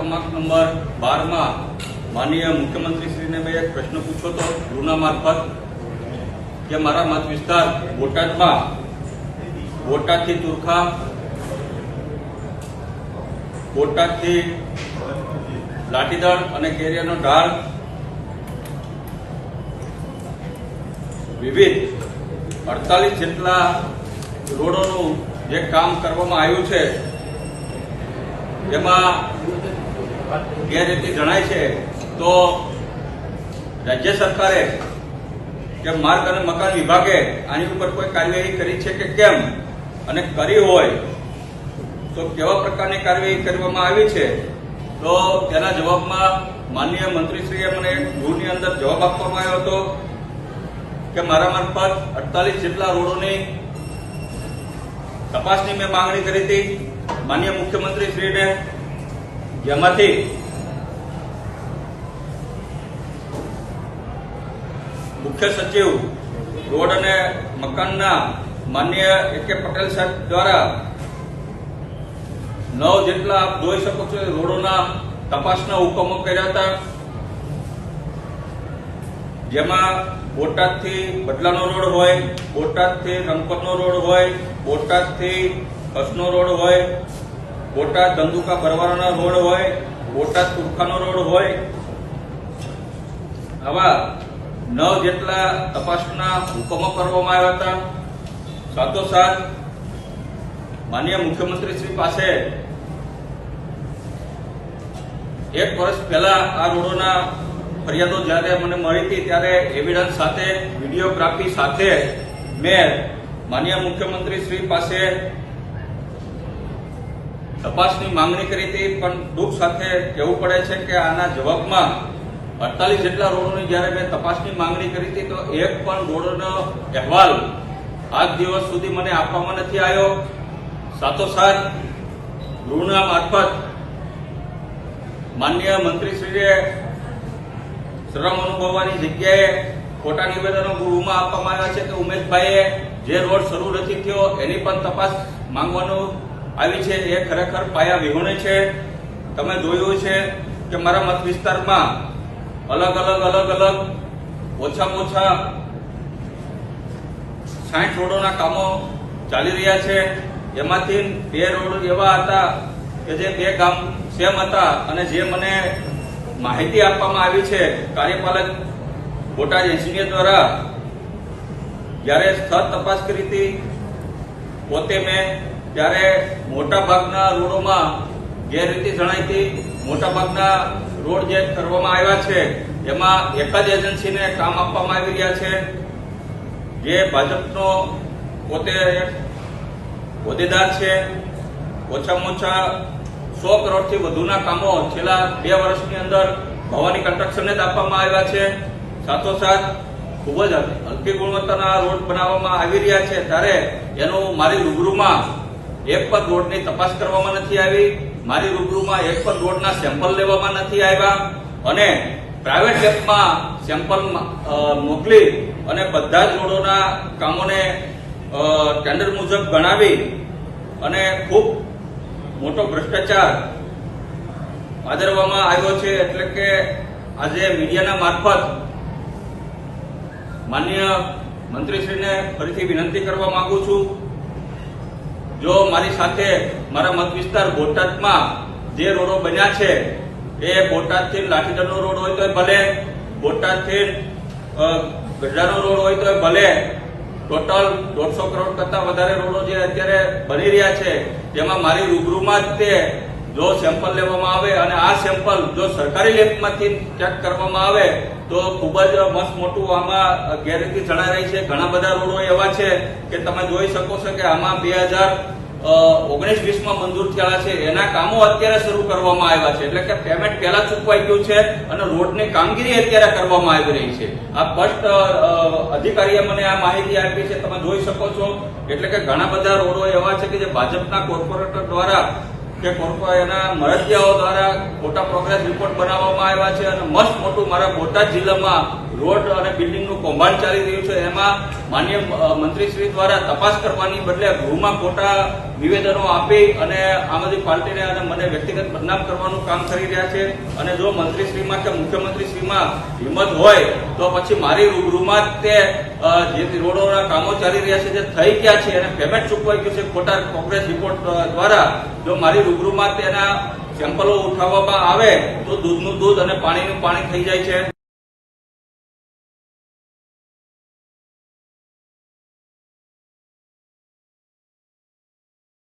ક્રમાંક નંબર 12 માં માનનીય મુખ્યમંત્રી શ્રીને મેં એક પ્રશ્ન પૂછ્યો હતો ગૃહના મારફત કે મારા મત વિસ્તાર બોટાદમાં બોટાદથી તુરખા, બોટાદથી લાઠીદળ અને કેરિયાનો ઢાળ વિવિધ 48 જેટલા રોડોનું જે કામ કરવામાં આવ્યું છે તેમાં ગેરરીતિ જણાય છે તો રાજ્ય સરકારે કે માર્ગ અને મકાન વિભાગે આની ઉપર કોઈ કાર્યવાહી કરી છે કે કેમ, અને કરી હોય તો કેવા પ્રકારની કાર્યવાહી કરવામાં આવી છે, તો તેના જવાબમાં માનનીય મંત્રીશ્રીએ મને ગૃહની અંદર જવાબ આપવામાં આવ્યો હતો કે મારા મારફત 48 જેટલા રોડોની તપાસની મેં માંગણી કરી હતી માનનીય મુખ્યમંત્રીશ્રીને, જેમાંથી મુખ્ય સચિવ રોડ અને મકાનના માનનીય A.K. પટેલ સાહેબ દ્વારા 9 જેટલા આપ જોઈ શકો છો રોડોના તપાસના હુકમો કર્યા હતા, જેમાં બોટાદથી બદલાનો રોડ હોય, બોટાદથી રંગપતનો રોડ હોય, બોટાદથી કચ્છનો રોડ હોય, બોટાદ ધંધુકા બરવાળાનો રોડ હોય, બોટાદ તુરખાનો રોડ હોય, આવા 9 જેટલા તપાસના હુકમો કરવામાં આવ્યા હતા. સાથોસાથ માનનીય મુખ્યમંત્રી શ્રી પાસે 1 વર્ષ પહેલા આ રોડોના ફરિયાદો જ્યારે મને મળી હતી ત્યારે એવિડન્સ સાથે, વિડીયોગ્રાફી સાથે મેં માનનીય મુખ્યમંત્રી શ્રી પાસે તપાસની માંગણી કરી હતી. પણ દુઃખ સાથે કહેવું પડે છે કે આના જવાબમાં 48 જેટલા રોડોની જ્યારે મેં તપાસની માંગણી કરી હતી તો એક પણ રોડનો અહેવાલ આજ દિવસ સુધી મને આપવામાં નથી આવ્યો. સાથોસાથ ગૃહના મારફત માનનીય મંત્રીશ્રીએ શરમ અનુભવવાની જગ્યાએ ખોટા નિવેદનો ગૃહમાં આપવામાં આવ્યા છે કે ઉમેશભાઈએ જે રોડ શરૂ નથી થયો એની પણ તપાસ માંગવાનું આવી છે. એ ખરેખર પાયા વિહોણી છે. તમે જોયું છે કે મારા મત વિસ્તારમાં અલગ અલગ ઓછામાં ઓછા 60 રોડોના કામો ચાલી રહ્યા છે. એમાંથી 2 રોડ એવા હતા કે જે 2 ગામ સેમ હતા, અને જે મને માહિતી આપવામાં આવી છે કાર્યપાલક બોટાદ એન્જિનિયર દ્વારા, જ્યારે સ્થળ તપાસ કરી હતી પોતે મેં, ત્યારે મોટા ભાગના રોડોમાં ગેરરીતિ જણાઈ હતી. મોટા ભાગના રોડ જે કરવામાં આવ્યા છે એમાં એક જ એજન્સીને કામ આપવામાં આવી રહ્યા છે, જે ભાજપનો પોતે હોદ્દેદાર છે. ઓછામાં ઓછા 100 કરોડથી વધુના કામો છેલ્લા 2 વર્ષની અંદર ભવાની કન્સ્ટ્રક્શનને જ આપવામાં આવ્યા છે. સાથોસાથ ખૂબ જ હલકી ગુણવત્તાના રોડ બનાવવામાં આવી રહ્યા છે, ત્યારે એનું મારી રૂબરૂમાં એક પણ રોડની તપાસ કરવામાં નથી આવી, મારી રૂબરૂમાં એક પણ રોડના સેમ્પલ લેવામાં નથી આવ્યા, અને પ્રાઇવેટ લેબમાં સેમ્પલ મોકલી અને બધા જ રોડોના કામોને ટેન્ડર મુજબ ગણાવી અને ખૂબ મોટો ભ્રષ્ટાચાર આદરવામાં આવ્યો છે. એટલે કે આજે મીડિયાના મારફત માનનીય મંત્રીશ્રીને ફરીથી વિનંતી કરવા માંગુ છું, જો મારી સાથે મારા મત વિસ્તાર બોટાદમાં જે રોડો બન્યા છે એ બોટાદથી લાઠીદળનો રોડ હોય તો ભલે, બોટાદથી ગઢડાનો રોડ હોય તો ભલે, ટોટલ 150 કરોડ કરતા વધારે રોડો જે અત્યારે બની રહ્યા છે તેમાં મારી રૂબરૂમાં જ તે જો સેમ્પલ લેવામાં આવે અને આ સેમ્પલ જો સરકારી લેબમાંથી ચેક કરવામાં આવે તો ખૂબ જ મસ્ત મોટું આમાં ગેરરીતિ જણાઈ રહી છે. ઘણા બધા રોડો એવા છે કે તમે જોઈ શકો છો કે આમાં 2019-20 માં મંજૂર થયેલા છે, એના કામો અત્યારે શરૂ કરવામાં આવ્યા છે. એટલે કે પેમેન્ટ પહેલા ચૂકવાઈ ગયું છે અને રોડની કામગીરી અત્યારે કરવામાં આવી રહી છે. આ ફર્સ્ટ અધિકારીએ મને આ માહિતી આપી છે, તમે જોઈ શકો છો. એટલે કે ઘણા બધા રોડો એવા છે કે જે ભાજપના કોર્પોરેટર દ્વારા કે એના મળતિયાઓ દ્વારા ખોટા પ્રોગ્રેસ રિપોર્ટ બનાવવામાં આવ્યા છે, અને મસ્ત મોટું મારા બોટાદ જિલ્લામાં રોડ અને બિલ્ડિંગનું કૌભાંડ ચાલી રહ્યું છે એમાં માન્ય મંત્રીશ્રી દ્વારા તપાસ કરવાની બદલે ગૃહમાં ખોટા નિવેદનો આપી અને આમ આદમી પાર્ટીને અને મને વ્યક્તિગત બદનામ કરવાનું કામ કરી રહ્યા છે. અને જો મંત્રીશ્રીમાં કે મુખ્યમંત્રીશ્રીમાં હિંમત હોય તો પછી મારી રૂબરૂમાં જ તે જે રોડોના કામો ચાલી રહ્યા છે જે થઈ ગયા છે અને પેમેન્ટ ચૂકવાઈ ગયું છે ખોટા કોંગ્રેસ રિપોર્ટ દ્વારા, જો મારી રૂબરૂમાં તેના સેમ્પલો ઉઠાવવામાં આવે તો દૂધનું દૂધ અને પાણીનું પાણી થઈ જાય છે.